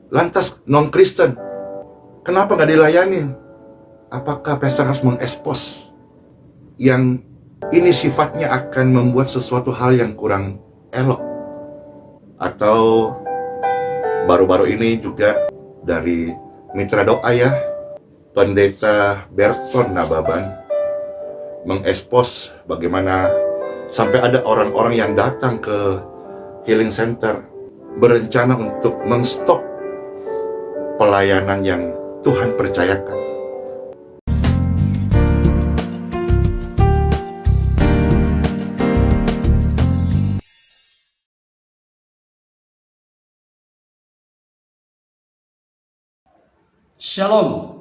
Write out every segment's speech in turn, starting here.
Lantas non-Kristen, kenapa nggak dilayanin? Apakah pastor harus mengekspos yang ini sifatnya akan membuat sesuatu hal yang kurang elok? Atau baru-baru ini juga dari mitra doa ya, Pendeta Berton Nababan mengekspos bagaimana sampai ada orang-orang yang datang ke Healing Center berencana untuk menstop pelayanan yang Tuhan percayakan. Shalom,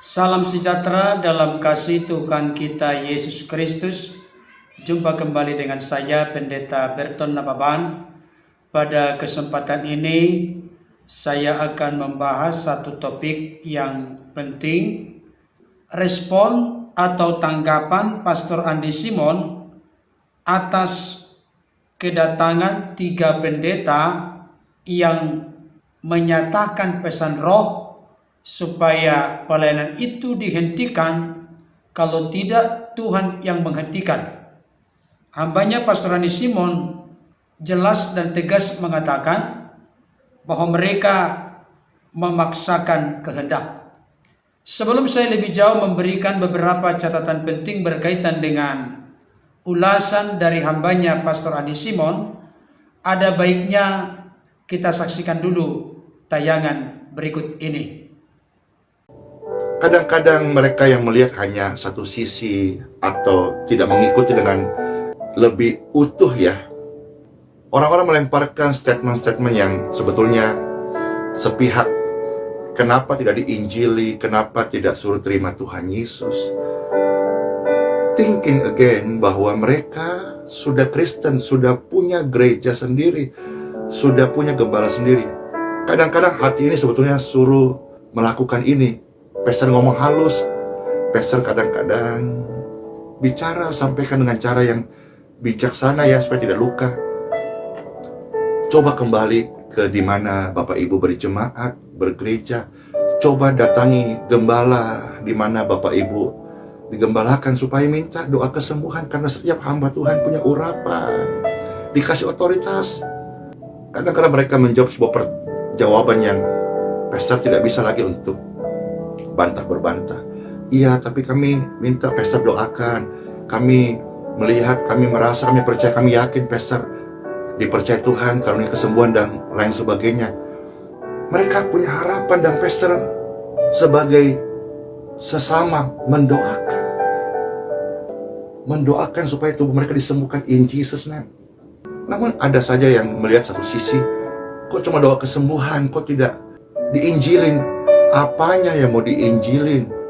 salam sejahtera dalam kasih Tuhan kita Yesus Kristus. Jumpa kembali dengan saya Pendeta Berton Nababan. Pada kesempatan ini saya akan membahas satu topik yang penting, respon atau tanggapan Pastor Andi Simon atas kedatangan 3 pendeta yang menyatakan pesan roh supaya pelayanan itu dihentikan, kalau tidak Tuhan yang menghentikan. Hambanya Pastor Andi Simon jelas dan tegas mengatakan bahwa mereka memaksakan kehendak. Sebelum saya lebih jauh memberikan beberapa catatan penting berkaitan dengan ulasan dari hambanya Pastor Andi Simon, ada baiknya kita saksikan dulu tayangan berikut ini. Kadang-kadang mereka yang melihat hanya satu sisi atau tidak mengikuti dengan lebih utuh ya. Orang-orang melemparkan statement-statement yang sebetulnya sepihak. Kenapa tidak diinjili? Kenapa tidak suruh terima Tuhan Yesus? Thinking again bahwa mereka sudah Kristen, sudah punya gereja sendiri, sudah punya gembala sendiri. Kadang-kadang hati ini sebetulnya suruh melakukan ini. Pastor ngomong halus, pastor kadang-kadang bicara, sampaikan dengan cara yang bijaksana ya, supaya tidak luka. Coba kembali ke dimana Bapak Ibu berjemaat, bergereja. Coba datangi gembala dimana Bapak Ibu digembalakan, supaya minta doa kesembuhan. Karena setiap hamba Tuhan punya urapan, dikasih otoritas. Kadang-kadang mereka menjawab sebuah jawaban yang pastor tidak bisa lagi untuk bantah berbantah. Iya, tapi kami minta pastor doakan. Kami melihat, kami merasa, kami percaya, kami yakin pastor dipercaya Tuhan, karunia kesembuhan dan lain sebagainya. Mereka punya harapan dan pastor sebagai sesama mendoakan supaya tubuh mereka disembuhkan in Jesus name. Namun ada saja yang melihat satu sisi, kok cuma doa kesembuhan, kok tidak diinjilin? Apanya yang mau diinjilin?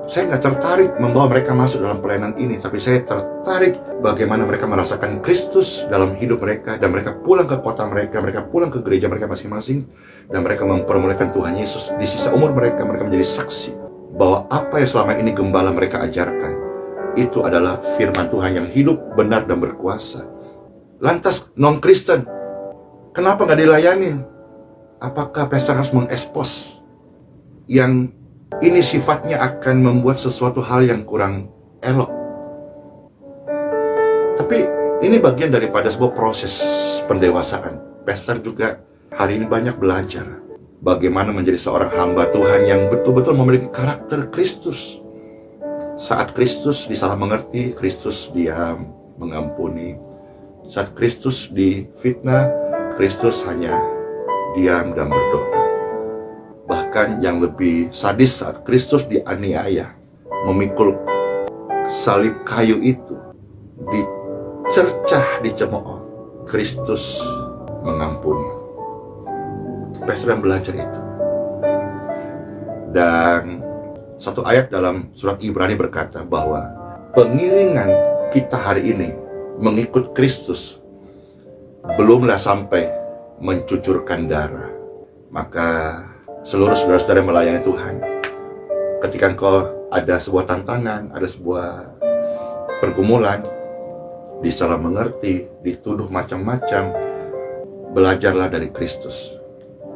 Saya nggak tertarik membawa mereka masuk dalam pelayanan ini, tapi saya tertarik bagaimana mereka merasakan Kristus dalam hidup mereka, dan mereka pulang ke kota mereka, mereka pulang ke gereja mereka masing-masing, dan mereka mempermuliakan Tuhan Yesus. Di sisa umur mereka, mereka menjadi saksi bahwa apa yang selama ini gembala mereka ajarkan, itu adalah firman Tuhan yang hidup, benar, dan berkuasa. Lantas non-Kristen, kenapa nggak dilayanin? Apakah pastor harus mengekspos yang ini sifatnya akan membuat sesuatu hal yang kurang elok? Tapi ini bagian daripada sebuah proses pendewasaan. Pastor juga hari ini banyak belajar bagaimana menjadi seorang hamba Tuhan yang betul-betul memiliki karakter Kristus. Saat Kristus disalah mengerti, Kristus diam, mengampuni. Saat Kristus difitnah, Kristus hanya diam dan berdoa. Bahkan yang lebih sadis, saat Kristus dianiaya, memikul salib kayu itu, dicercah, dicemooh, Kristus mengampuni. Pastor belajar itu. Dan satu ayat dalam surat Ibrani berkata bahwa pengiringan kita hari ini mengikut Kristus belumlah sampai mencucurkan darah. Maka seluruh saudara-saudara melayani Tuhan, ketika engkau ada sebuah tantangan, ada sebuah pergumulan, disalah mengerti, dituduh macam-macam, belajarlah dari Kristus.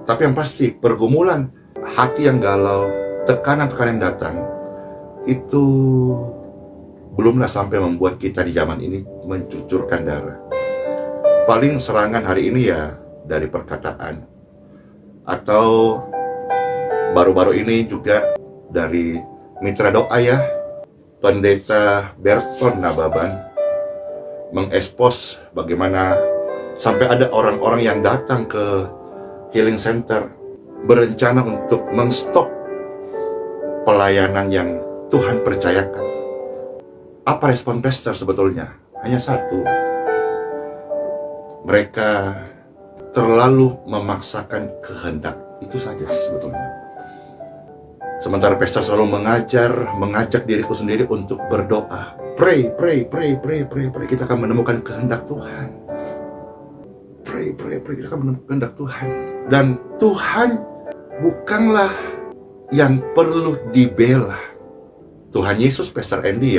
Tapi yang pasti, pergumulan hati yang galau, tekanan-tekanan yang datang, itu belumlah sampai membuat kita di zaman ini mencucurkan darah. Paling serangan hari ini ya dari perkataan, atau baru-baru ini juga dari mitra doa ya, Pendeta Berton Nababan mengekspos bagaimana sampai ada orang-orang yang datang ke Healing Center berencana untuk menstop pelayanan yang Tuhan percayakan. Apa respon pastor sebetulnya? Hanya satu. Mereka terlalu memaksakan kehendak. Itu saja sebetulnya. Sementara pastor selalu mengajak diriku sendiri untuk berdoa. Pray. Kita akan menemukan kehendak Tuhan. Pray. Kita akan menemukan kehendak Tuhan. Dan Tuhan bukanlah yang perlu dibela. Tuhan Yesus, Pastor Andy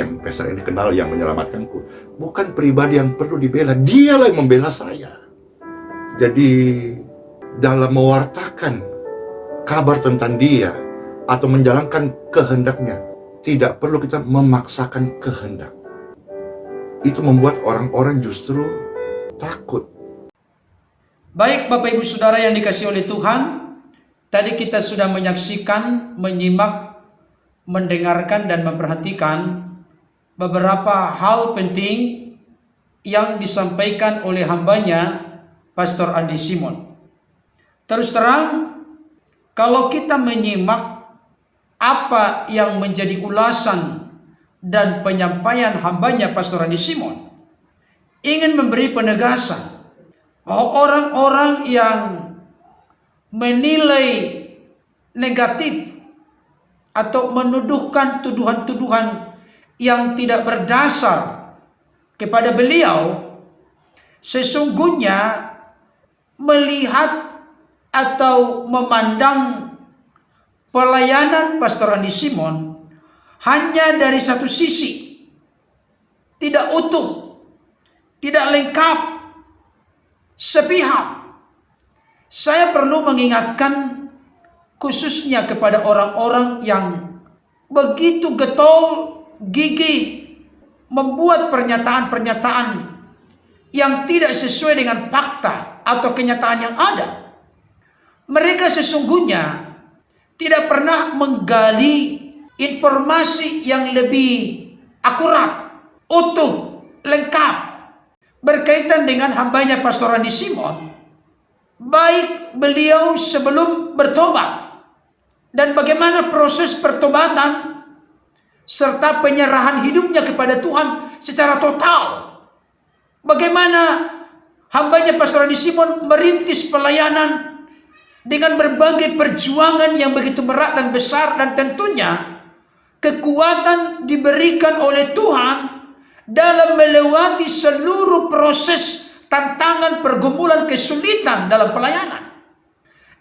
kenal, yang menyelamatkanku, bukan pribadi yang perlu dibela. Dialah yang membela saya. Jadi dalam mewartakan kabar tentang dia atau menjalankan kehendaknya, tidak perlu kita memaksakan kehendak. Itu membuat orang-orang justru takut. Baik Bapak Ibu Saudara yang dikasihi oleh Tuhan, tadi kita sudah menyaksikan, menyimak, mendengarkan dan memperhatikan beberapa hal penting yang disampaikan oleh hambanya Pastor Andy Simon. Terus terang, kalau kita menyimak apa yang menjadi ulasan dan penyampaian hambanya Pastor Andy Simon, ingin memberi penegasan bahwa orang-orang yang menilai negatif atau menuduhkan tuduhan-tuduhan yang tidak berdasar kepada beliau, sesungguhnya melihat atau memandang pelayanan Pastor Andy Simon hanya dari satu sisi, tidak utuh, tidak lengkap, sepihak. Saya perlu mengingatkan khususnya kepada orang-orang yang begitu getol, gigih, membuat pernyataan-pernyataan yang tidak sesuai dengan fakta atau kenyataan yang ada. Mereka sesungguhnya tidak pernah menggali informasi yang lebih akurat, utuh, lengkap berkaitan dengan hambanya Pastor Andy Simon, baik beliau sebelum bertobat dan bagaimana proses pertobatan serta penyerahan hidupnya kepada Tuhan secara total. Bagaimana hambanya Pastor Andy Simon merintis pelayanan dengan berbagai perjuangan yang begitu berat dan besar, dan tentunya kekuatan diberikan oleh Tuhan dalam melewati seluruh proses tantangan, pergumulan, kesulitan dalam pelayanan.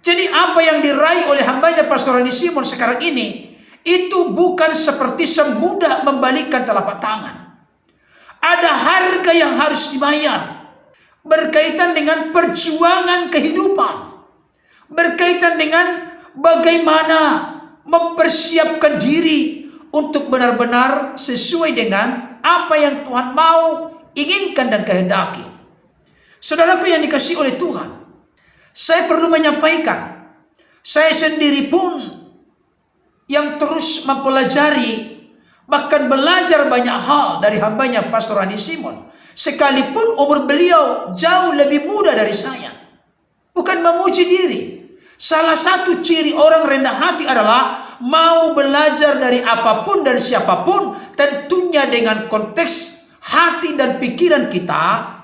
Jadi apa yang diraih oleh hambanya Pastor Andy Simon sekarang ini, itu bukan seperti semudah membalikkan telapak tangan. Ada harga yang harus dibayar berkaitan dengan perjuangan kehidupan, berkaitan dengan bagaimana mempersiapkan diri untuk benar-benar sesuai dengan apa yang Tuhan mau, inginkan dan kehendaki. Saudaraku yang dikasihi oleh Tuhan, saya perlu menyampaikan, saya sendiri pun yang terus mempelajari, bahkan belajar banyak hal dari hambanya Pastor Andy Simon, sekalipun umur beliau jauh lebih muda dari saya. Bukan memuji diri. Salah satu ciri orang rendah hati adalah mau belajar dari apapun dan siapapun, tentunya dengan konteks hati dan pikiran kita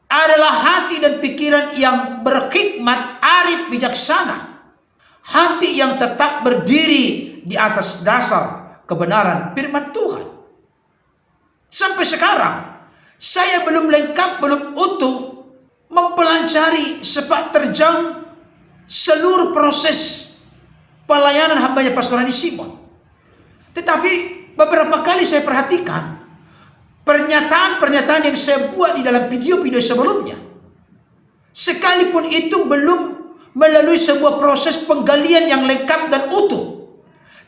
adalah hati dan pikiran yang berhikmat, arif, bijaksana. Hati yang tetap berdiri di atas dasar kebenaran firman Tuhan. Sampai sekarang saya belum lengkap, belum utuh mempelajari sepak terjang seluruh proses pelayanan hambanya Pastor Andy Simon. Tetapi beberapa kali saya perhatikan pernyataan-pernyataan yang saya buat di dalam video-video sebelumnya, sekalipun itu belum melalui sebuah proses penggalian yang lengkap dan utuh.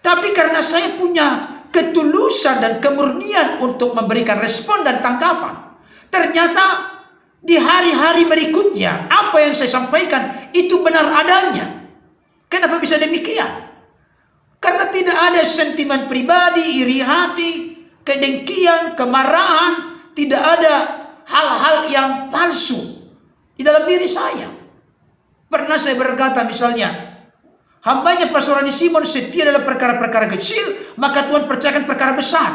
Tapi karena saya punya ketulusan dan kemurnian untuk memberikan respon dan tanggapan, ternyata di hari-hari berikutnya apa yang saya sampaikan itu benar adanya. Kenapa bisa demikian? Karena tidak ada sentimen pribadi, iri hati, kedengkian, kemarahan, tidak ada hal-hal yang palsu di dalam diri saya. Pernah saya berkata misalnya, hambanya Pastor Adi Simon setia dalam perkara-perkara kecil, maka Tuhan percayakan perkara besar.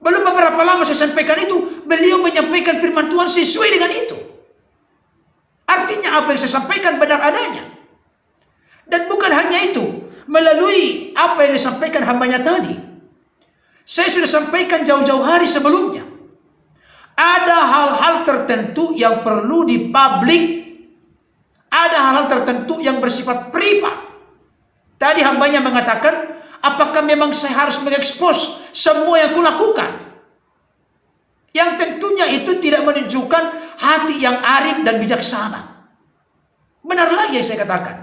Belum beberapa lama saya sampaikan itu, beliau menyampaikan firman Tuhan sesuai dengan itu. Artinya apa yang saya sampaikan benar adanya. Dan bukan hanya itu, melalui apa yang disampaikan hambanya tadi, saya sudah sampaikan jauh-jauh hari sebelumnya. Ada hal-hal tertentu yang perlu dipublik. Ada hal-hal tertentu yang bersifat privat. Tadi hambanya mengatakan, apakah memang saya harus mengekspos semua yang kulakukan? Yang tentunya itu tidak menunjukkan hati yang arif dan bijaksana. Benar lagi yang saya katakan.